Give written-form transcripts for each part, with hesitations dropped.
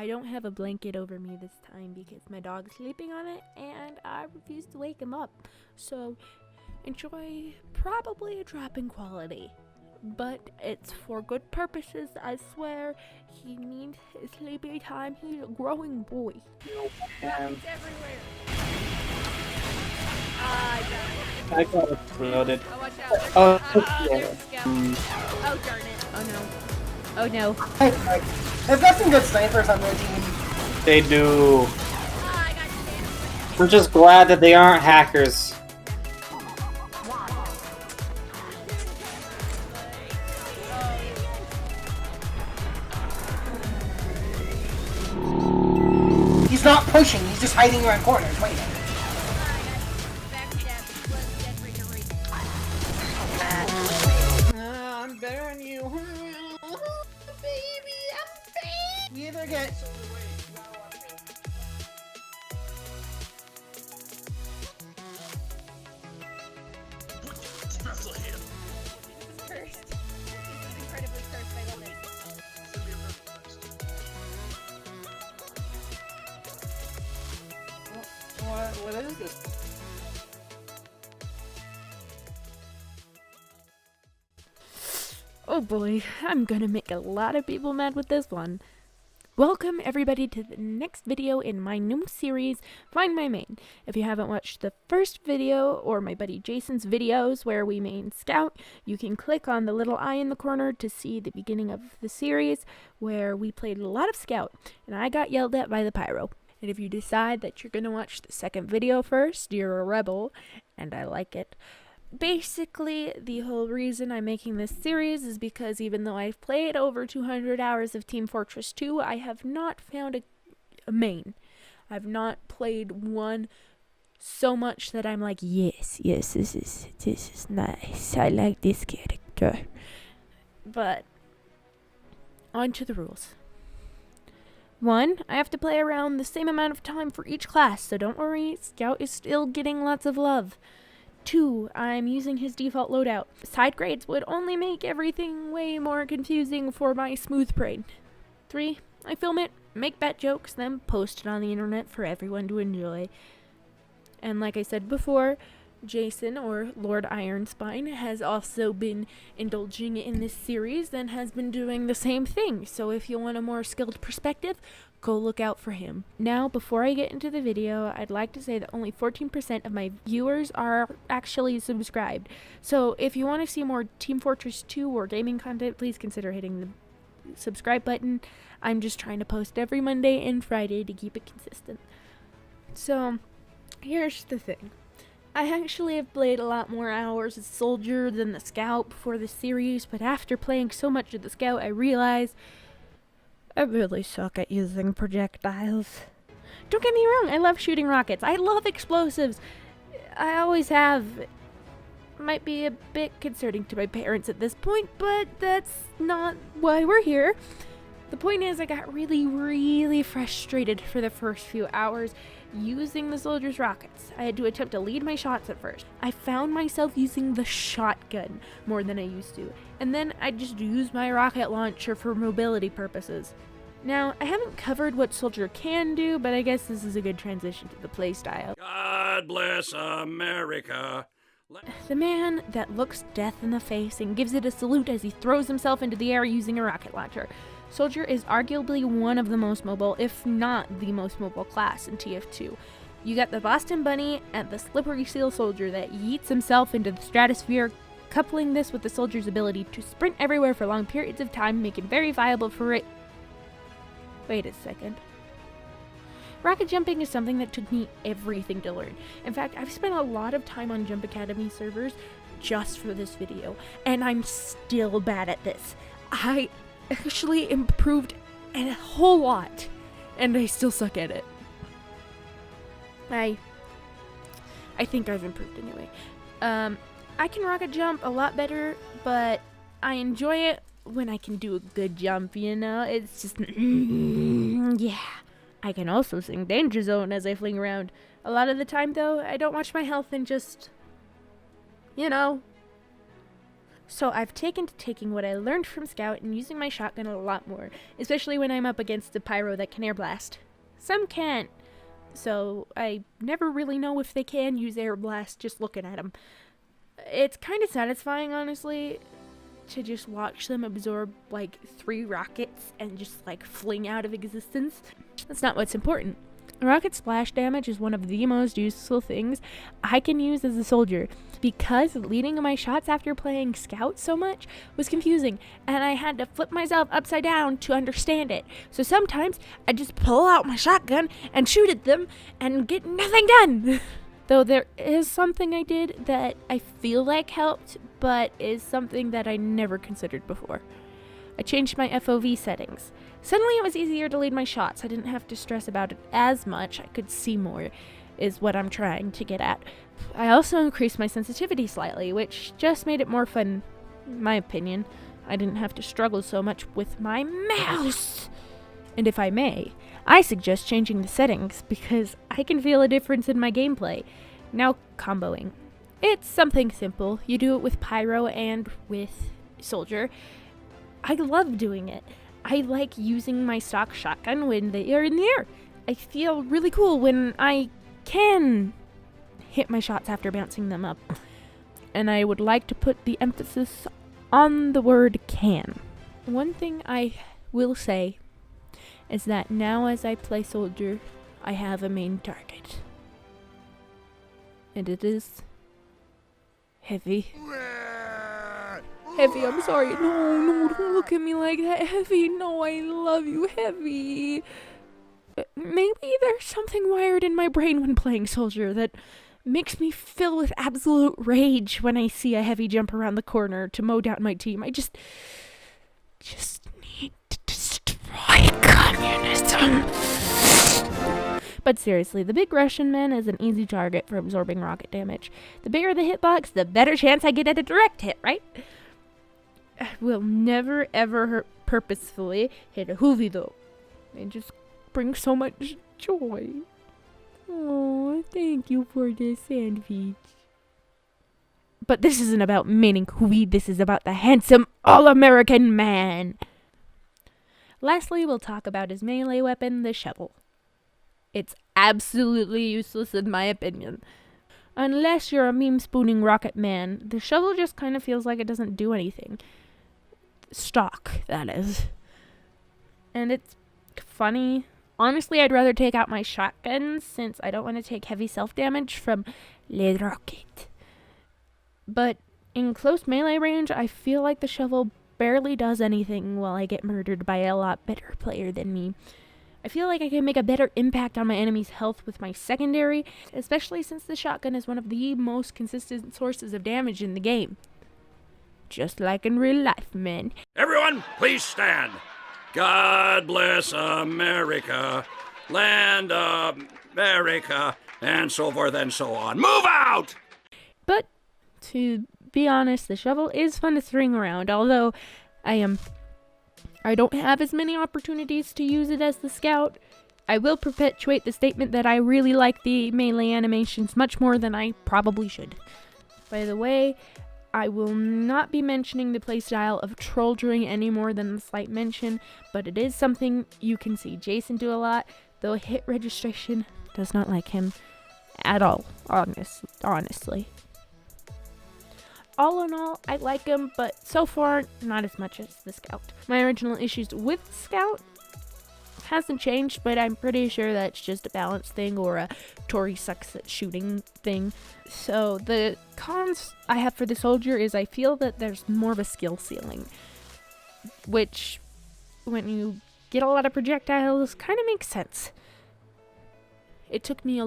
I don't have a blanket over me this time because my dog's sleeping on it and I refuse to wake him up. So enjoy probably a drop in quality. But it's for good purposes, I swear. He needs his sleepy time. He's a growing boy. Rockets everywhere. I got exploded. Oh, watch out. There's a scout. Oh, darn it. Oh, no. Oh, no. They've got some good snipers on their team. They do. I got you. I'm just glad that they aren't hackers. He's not pushing, he's just hiding around corners, waiting. I'm better than you. Baby, I'm baby. You either get... Cursed. This is incredibly cursed. I love it. What is this? Oh boy, I'm gonna make a lot of people mad with this one. Welcome everybody to the next video in my new series, Find My Main. If you haven't watched the first video or my buddy Jason's videos where we main Scout, you can click on the little eye in the corner to see the beginning of the series where we played a lot of Scout and I got yelled at by the Pyro. And if you decide that you're gonna watch the second video first, you're a rebel, and I like it. Basically, the whole reason I'm making this series is because even though I've played over 200 hours of Team Fortress 2, I have not found a main. I've not played one so much that I'm like, yes, this is nice. I like this character. But, on to the rules. 1, I have to play around the same amount of time for each class, so don't worry, Scout is still getting lots of love. 2, I'm using his default loadout. Side grades would only make everything way more confusing for my smooth brain. 3, I film it, make bad jokes, then post it on the internet for everyone to enjoy. And like I said before, Jason, or Lord Ironspine, has also been indulging in this series and has been doing the same thing. So if you want a more skilled perspective, go look out for him. Now, before I get into the video, I'd like to say that only 14% of my viewers are actually subscribed. So if you want to see more Team Fortress 2 or gaming content, please consider hitting the subscribe button. I'm just trying to post every Monday and Friday to keep it consistent. So, here's the thing. I actually have played a lot more hours as Soldier than the Scout before the series, but after playing so much of the Scout, I realized I really suck at using projectiles. Don't get me wrong, I love shooting rockets. I love explosives. I always have. Might be a bit concerning to my parents at this point, but that's not why we're here. The point is, I got really frustrated for the first few hours using the Soldier's rockets. I had to attempt to lead my shots at first. I found myself using the shotgun more than I used to, and then I just used my rocket launcher for mobility purposes. Now, I haven't covered what Soldier can do, but I guess this is a good transition to the playstyle. God bless America. The man that looks death in the face and gives it a salute as he throws himself into the air using a rocket launcher. Soldier is arguably one of the most mobile, if not the most mobile class in TF2. You got the Boston Bunny and the Slippery Seal Soldier that yeets himself into the stratosphere. Coupling this with the Soldier's ability to sprint everywhere for long periods of time make him very viable for it. Wait a second. Rocket jumping is something that took me everything to learn. In fact, I've spent a lot of time on Jump Academy servers just for this video, and I'm still bad at this. I actually improved a whole lot, and I still suck at it. I think I've improved anyway. I can rocket jump a lot better, but I enjoy it when I can do a good jump, you know? It's just, yeah. I can also sing Danger Zone as I fling around. A lot of the time, though, I don't watch my health and just, you know, So I've taken to taking what I learned from Scout and using my shotgun a lot more, especially when I'm up against a Pyro that can air blast. Some can't, so I never really know if they can use air blast just looking at them. It's kind of satisfying, honestly, to just watch them absorb like 3 rockets and just like fling out of existence. That's not what's important. Rocket splash damage is one of the most useful things I can use as a soldier, because leading my shots after playing Scout so much was confusing, and I had to flip myself upside down to understand it. So sometimes I just pull out my shotgun and shoot at them and get nothing done. Though there is something I did that I feel like helped, but is something that I never considered before. I changed my FOV settings. Suddenly it was easier to lead my shots. I didn't have to stress about it as much. I could see more, is what I'm trying to get at. I also increased my sensitivity slightly, which just made it more fun, in my opinion. I didn't have to struggle so much with my mouse. And if I may, I suggest changing the settings, because I can feel a difference in my gameplay. Now, comboing. It's something simple. You do it with Pyro and with Soldier. I love doing it. I like using my stock shotgun when they are in the air. I feel really cool when I can hit my shots after bouncing them up. And I would like to put the emphasis on the word can. One thing I will say is that now as I play Soldier, I have a main target. And it is Heavy. Heavy, I'm sorry. No, don't look at me like that. Heavy, no, I love you, Heavy. Maybe there's something wired in my brain when playing Soldier that makes me fill with absolute rage when I see a Heavy jump around the corner to mow down my team. I just need to destroy communism. But seriously, the big Russian man is an easy target for absorbing rocket damage. The bigger the hitbox, the better chance I get at a direct hit, right? I will never ever purposefully hit a hoovy though. It just brings so much joy. Oh, thank you for the sandwich. But this isn't about meaning hoovy, this is about the handsome all-American man. Lastly, we'll talk about his melee weapon, the shovel. It's absolutely useless in my opinion. Unless you're a meme-spooning rocket man, the shovel just kind of feels like it doesn't do anything. Stock, that is. And it's funny. Honestly, I'd rather take out my shotgun since I don't want to take heavy self-damage from Le Rocket. But in close melee range, I feel like the shovel barely does anything while I get murdered by a lot better player than me. I feel like I can make a better impact on my enemy's health with my secondary, especially since the shotgun is one of the most consistent sources of damage in the game. Just like in real life, man. Everyone, please stand. God bless America, land of America, and so forth and so on. Move out! But, to be honest, the shovel is fun to string around, although I don't have as many opportunities to use it as the Scout. I will perpetuate the statement that I really like the melee animations much more than I probably should. By the way, I will not be mentioning the playstyle of Trolldering any more than a slight mention, but it is something you can see Jason do a lot, though hit registration does not like him at all, honestly. All in all, I like him, but so far, not as much as the Scout. My original issues with Scout hasn't changed, but I'm pretty sure that's just a balance thing or a Tori sucks at shooting thing. So the cons I have for the Soldier is I feel that there's more of a skill ceiling, which when you get a lot of projectiles kind of makes sense. It took me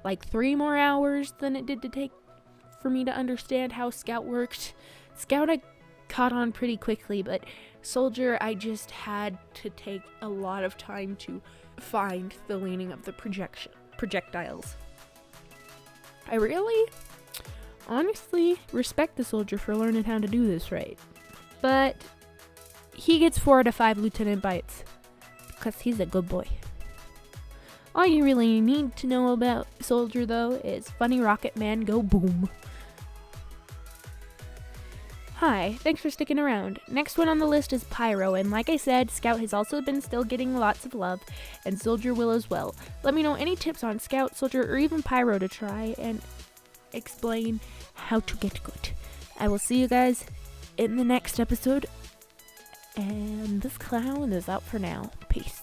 like 3 more hours than it did to take for me to understand how Scout worked. Scout I caught on pretty quickly, but Soldier I just had to take a lot of time to find the leaning of the projectiles. I really, honestly respect the Soldier for learning how to do this right. But he gets 4 out of 5 lieutenant bites because he's a good boy. All you really need to know about Soldier though is funny rocket man go boom. Hi, thanks for sticking around. Next one on the list is Pyro, and like I said, Scout has also been still getting lots of love, and Soldier will as well. Let me know any tips on Scout, Soldier, or even Pyro to try and explain how to get good. I will see you guys in the next episode, and this clown is out for now. Peace.